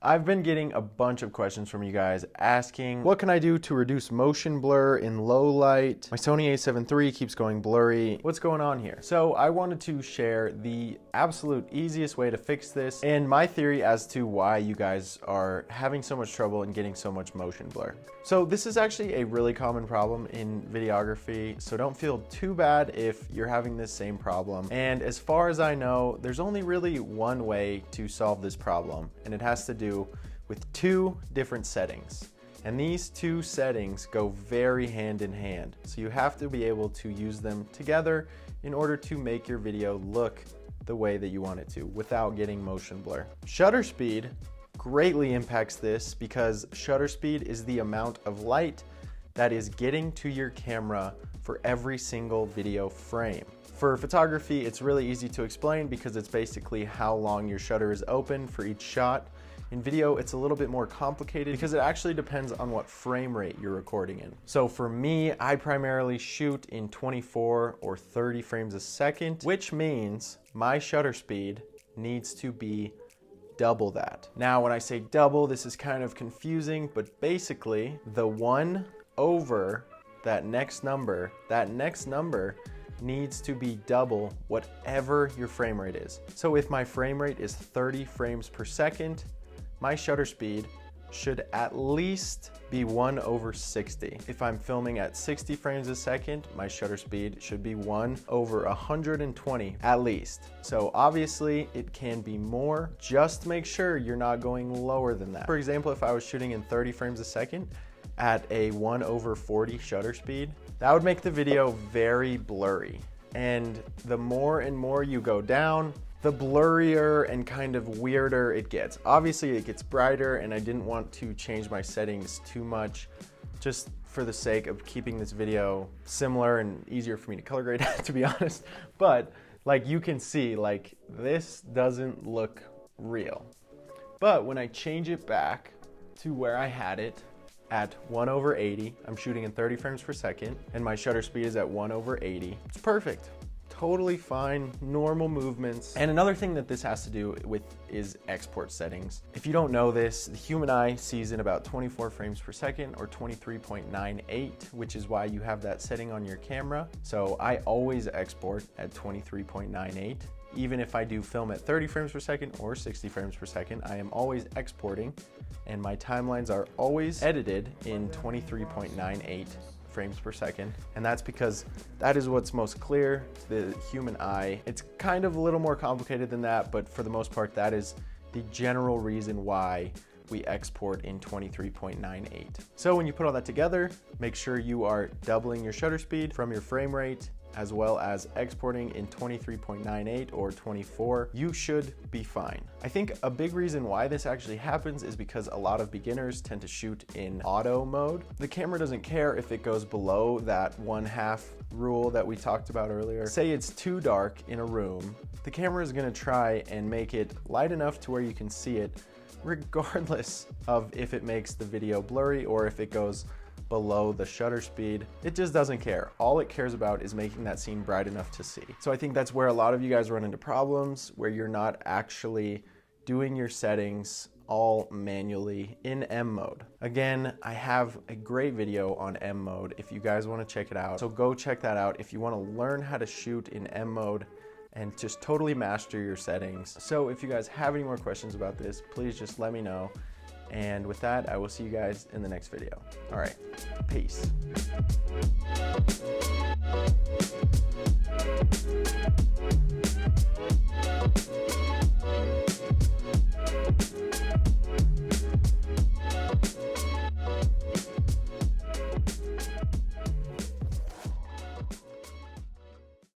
I've been getting a bunch of questions from you guys asking, what can I do to reduce motion blur in low light? My Sony a7 III keeps going blurry. What's going on here? So I wanted to share the absolute easiest way to fix this and my theory as to why you guys are having so much trouble and getting so much motion blur. So this is actually a really common problem in videography, so don't feel too bad if you're having this same problem. And as far as I know, there's only really one way to solve this problem, and it has to do with two different settings. And these two settings go very hand in hand. So you have to be able to use them together in order to make your video look the way that you want it to without getting motion blur. Shutter speed greatly impacts this because shutter speed is the amount of light that is getting to your camera for every single video frame. For photography, it's really easy to explain because it's basically how long your shutter is open for each shot. In video, it's a little bit more complicated because it actually depends on what frame rate you're recording in. So for me, I primarily shoot in 24 or 30 frames a second, which means my shutter speed needs to be double that. Now, when I say double, this is kind of confusing, but basically the 1 over that next number needs to be double whatever your frame rate is. So if my frame rate is 30 frames per second, my shutter speed should at least be 1 over 60. If I'm filming at 60 frames a second, my shutter speed should be 1 over 120 at least. So obviously it can be more. Just make sure you're not going lower than that. For example, if I was shooting in 30 frames a second at a 1 over 40 shutter speed, that would make the video very blurry. And the more and more you go down, the blurrier and kind of weirder it gets. Obviously it gets brighter, and I didn't want to change my settings too much just for the sake of keeping this video similar and easier for me to color grade, to be honest. But like you can see, like this doesn't look real. But when I change it back to where I had it at 1 over 80, I'm shooting in 30 frames per second, and my shutter speed is at 1 over 80. It's perfect. Totally fine, normal movements. And another thing that this has to do with is export settings. If you don't know this, the human eye sees in about 24 frames per second or 23.98, which is why you have that setting on your camera. So I always export at 23.98. Even if I do film at 30 frames per second or 60 frames per second, I am always exporting, and my timelines are always edited in 23.98 frames per second. And that's because that is what's most clear to the human eye. It's kind of a little more complicated than that, but for the most part, that is the general reason why we export in 23.98. So when you put all that together, make sure you are doubling your shutter speed from your frame rate, as well as exporting in 23.98 or 24, you should be fine. I think a big reason why this actually happens is because a lot of beginners tend to shoot in auto mode. The camera doesn't care if it goes below that 1/2 rule that we talked about earlier. Say it's too dark in a room, the camera is gonna try and make it light enough to where you can see it, regardless of if it makes the video blurry or if it goes below the shutter speed. It just doesn't care. All it cares about is making that scene bright enough to see. So I think that's where a lot of you guys run into problems, where you're not actually doing your settings all manually in M mode. Again, I have a great video on M mode if you guys want to check it out. So go check that out if you want to learn how to shoot in M mode and just totally master your settings. So if you guys have any more questions about this, please just let me know. And with that, I will see you guys in the next video. All right, peace.